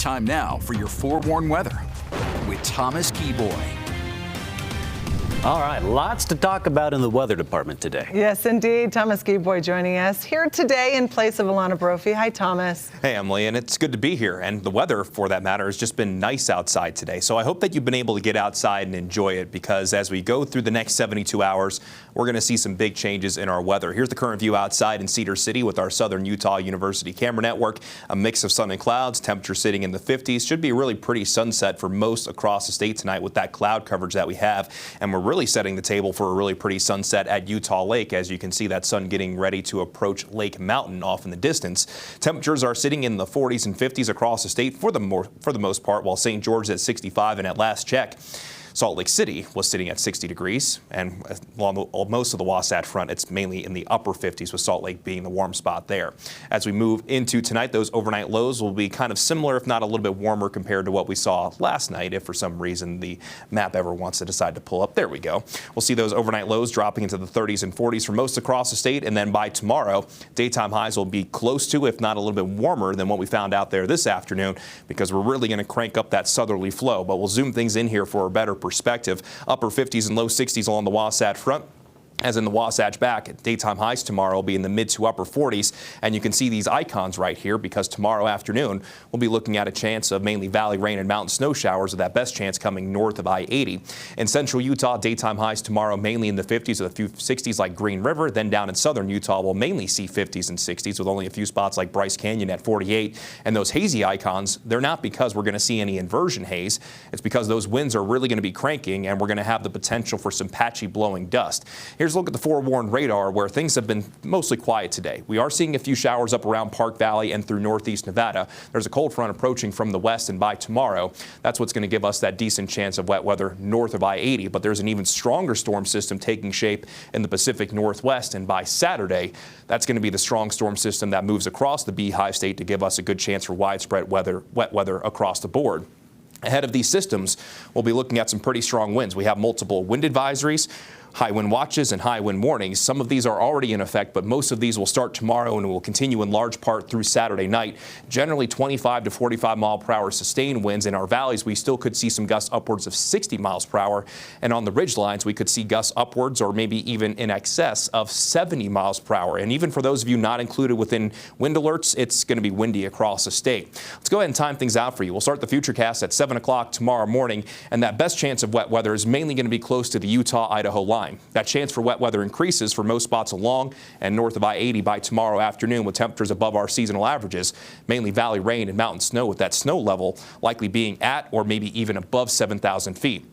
Time now for your forewarned weather with Thomas Keyboy. All right, lots to talk about in the weather department today. Yes, indeed. Thomas Keyboy joining us here today in place of Alana Brophy. Hi, Thomas. Hey, Emily, and it's good to be here. And the weather, for that matter, has just been nice outside today. So I hope that you've been able to get outside and enjoy it, because as we go through the next 72 hours, we're going to see some big changes in our weather. Here's the current view outside in Cedar City with our Southern Utah University camera network. A mix of sun and clouds, temperature sitting in the 50s. Should be a really pretty sunset for most across the state tonight with that cloud coverage that we have. And we're really setting the table for a really pretty sunset at Utah Lake. As you can see, that sun getting ready to approach Lake Mountain off in the distance. Temperatures are sitting in the 40s and 50s across the state for the most part, while St. George is at 65, and at last check, Salt Lake City was sitting at 60 degrees, and along most of the Wasatch Front, it's mainly in the upper 50s, with Salt Lake being the warm spot there. As we move into tonight, those overnight lows will be kind of similar, if not a little bit warmer, compared to what we saw last night, if for some reason the map ever wants to decide to pull up. There we go. We'll see those overnight lows dropping into the 30s and 40s for most across the state, and then by tomorrow, daytime highs will be close to, if not a little bit warmer than what we found out there this afternoon, because we're really going to crank up that southerly flow. But we'll zoom things in here for a better perspective. Upper 50s and low 60s along the Wasatch Front. As in the Wasatch back, daytime highs tomorrow will be in the mid to upper 40s. And you can see these icons right here, because tomorrow afternoon we'll be looking at a chance of mainly valley rain and mountain snow showers, with that best chance coming north of I-80. In central Utah, daytime highs tomorrow mainly in the 50s with a few 60s like Green River. Then down in southern Utah, we'll mainly see 50s and 60s with only a few spots like Bryce Canyon at 48. And those hazy icons, they're not because we're going to see any inversion haze. It's because those winds are really going to be cranking, and we're going to have the potential for some patchy blowing dust. Here's a look at the forewarned radar, where things have been mostly quiet today. We are seeing a few showers up around Park Valley and through northeast Nevada. There's a cold front approaching from the west, and by tomorrow, that's what's going to give us that decent chance of wet weather north of I-80. But there's an even stronger storm system taking shape in the Pacific Northwest, and by Saturday, that's going to be the strong storm system that moves across the Beehive State to give us a good chance for widespread wet weather across the board. Ahead of these systems, we'll be looking at some pretty strong winds. We have multiple wind advisories, high wind watches, and high wind warnings. Some of these are already in effect, but most of these will start tomorrow and will continue in large part through Saturday night. Generally 25 to 45 mile per hour sustained winds. In our valleys, we still could see some gusts upwards of 60 miles per hour. And on the ridge lines, we could see gusts upwards or maybe even in excess of 70 miles per hour. And even for those of you not included within wind alerts, it's going to be windy across the state. Let's go ahead and time things out for you. We'll start the Futurecast at 7 o'clock tomorrow morning, and that best chance of wet weather is mainly going to be close to the Utah-Idaho line. That chance for wet weather increases for most spots along and north of I-80 by tomorrow afternoon, with temperatures above our seasonal averages, mainly valley rain and mountain snow, with that snow level likely being at or maybe even above 7,000 feet.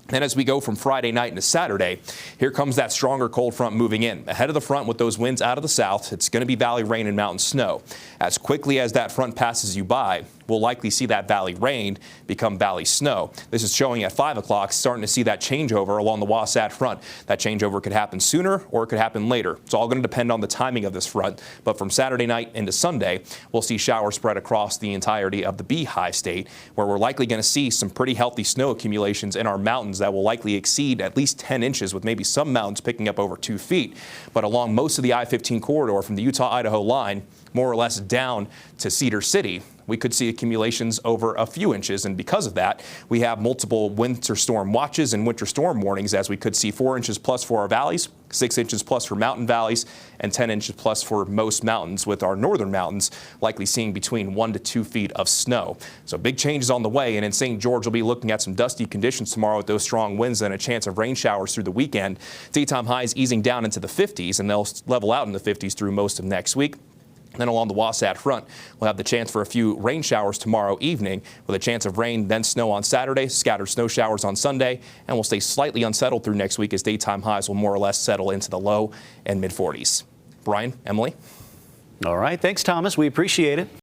Then as we go from Friday night into Saturday, here comes that stronger cold front moving in. Ahead of the front with those winds out of the south, it's going to be valley rain and mountain snow. As quickly as that front passes you by, we'll likely see that valley rain become valley snow. This is showing at 5 o'clock, starting to see that changeover along the Wasatch Front. That changeover could happen sooner or it could happen later. It's all going to depend on the timing of this front. But from Saturday night into Sunday, we'll see showers spread across the entirety of the Beehive State, where we're likely going to see some pretty healthy snow accumulations in our mountains that will likely exceed at least 10 inches, with maybe some mountains picking up over 2 feet. But along most of the I-15 corridor from the Utah-Idaho line, more or less down to Cedar City, we could see accumulations over a few inches. And because of that, we have multiple winter storm watches and winter storm warnings, as we could see 4 inches plus for our valleys, 6 inches plus for mountain valleys, and 10 inches plus for most mountains, with our northern mountains likely seeing between 1 to 2 feet of snow. So big changes on the way. And in St. George, we'll be looking at some dusty conditions tomorrow with those strong winds and a chance of rain showers through the weekend. Daytime highs easing down into the 50s, and they'll level out in the 50s through most of next week. Then along the Wasatch Front, we'll have the chance for a few rain showers tomorrow evening, with a chance of rain, then snow on Saturday, scattered snow showers on Sunday, and we'll stay slightly unsettled through next week, as daytime highs will more or less settle into the low and mid 40s. Brian, Emily. All right. Thanks, Thomas. We appreciate it.